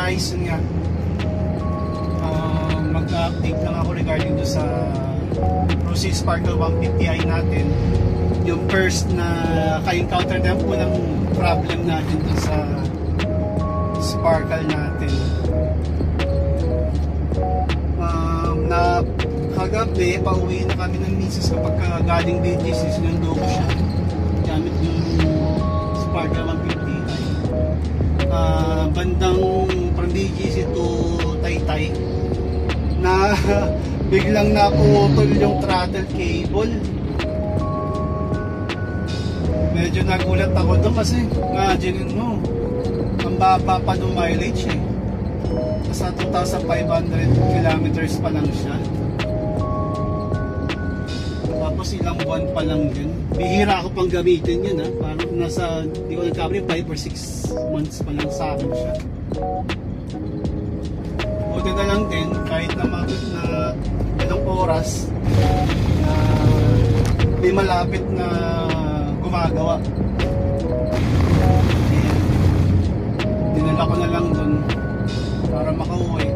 guys, yun nga, mag-update lang ako regarding do sa Rossi Sparkle 150i natin. Yung first na ka-encounter na po ng problem natin do sa Sparkle natin. Na kagabi, pauwi na kami ng misis kapag galing BGC, sinundo ko siya gamit yung Sparkle 150i. Bandang from BGC to Taytay na biglang naputol yung throttle cable. Medyo nagulat ako doon kasi imagine mo, ang baba pa ng mileage eh. Sa 2,500 kilometers pa lang siya. Tapos ilang buwan pa lang din. Bihira ako pang gamitin yun ha. Parang nasa, di ko nagkabri, 5 or 6 months pa lang sa akin siya. Buti na lang din, kahit na mabit na ilang oras na di malapit na gumagawa. Dinala ko na lang dun para makauwi.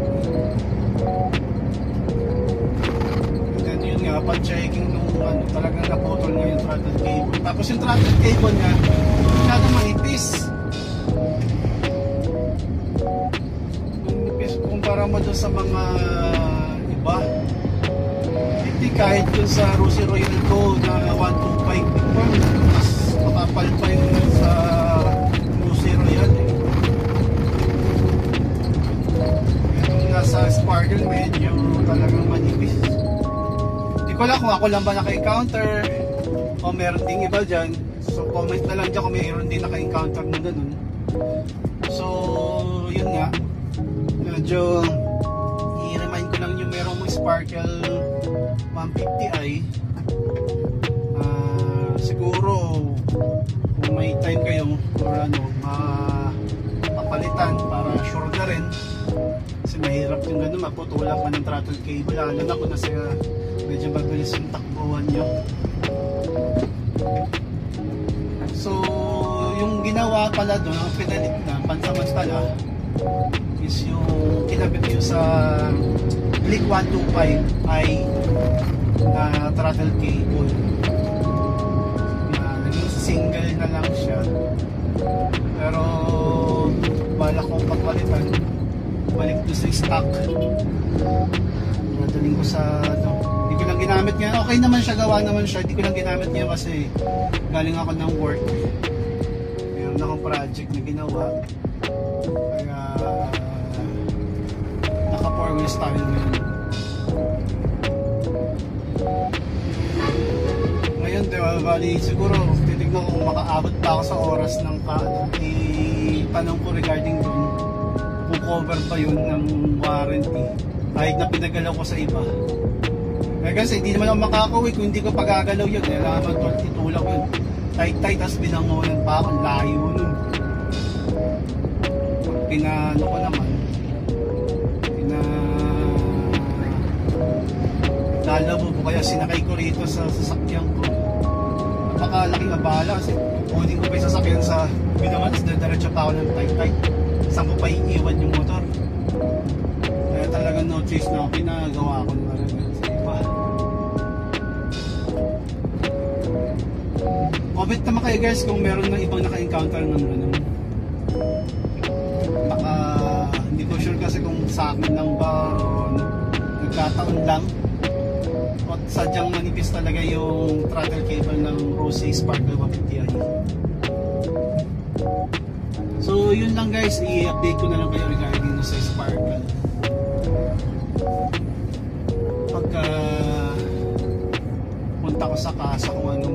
And then yun nga, pag-checking nung talagang naputol nga yung throttle cable. Tapos yung throttle cable nga, masyadong manipis. Manipis kumpara mo dun sa mga iba. Hindi kahit yun sa Rossi Royal Go na 125, mas makapal pa yun sa Rossi Royal eh. Sa Sparkle medyo talagang manipis. Hindi ko lang kung ako lang ba naka-encounter o meron ding iba dyan. So comment na lang dyan kung mayroon din naka-encounter na ganun. So yun nga, medyo i-remind ko lang yung meron mong Sparkle 150i. Siguro kung may time kayo or mapapalitan para sure na rin. Kasi mahirap yung gano'n, maputulang ka ng throttle cable, lalo na kung nasa medyo mabilis yung takbuhan nyo. So yung ginawa pala doon, ang pinalit na pansamantala is yung kinabit nyo sa Blink 125i na throttle cable na naging single na lang siya, pero balak kong pagpalitan, balik doon sa stock. Nadaling ko sa hindi ko lang ginamit niya. Okay naman siya, gawa naman siya. Hindi ko lang ginamit niya kasi galing ako ng work. Meron akong project na ginawa. Kaya naka 4 wheels tayo ngayon. Ngayon, diba, bali siguro titignan ko kung makaabot pa ako sa oras ng itanong ko regarding doon kung cover pa yun ng warranty kahit na pinagalaw ko sa iba. Kasi hindi naman ako makakauwi kung hindi ko pagagalaw yun. Kailangan itulak yun tight, tapos binangonan pa ako, layo nun. Pag pinano ko naman, lalabo ko, kaya sinakay ko rito sa sasakyan ko. Napakalaking abala kasi kukunin ko pa yung sasakyan sa binaman, diretso pa ako ng tight. Saan ko pa iiwan yung motor. Kaya talaga no choice na ako, pinagawa ko na rin sa iba. Comment naman kayo guys kung meron na ibang naka-encounter ng ganun. Baka hindi ko sure kasi kung sa akin lang ba o nagkataon lang o sadyang manipis talaga yung throttle cable ng Rossi Sparkle 150i. So yun lang guys, i-update ko na lang kayo regarding sa Sparkle. Pagka punta ko sa casa kung ano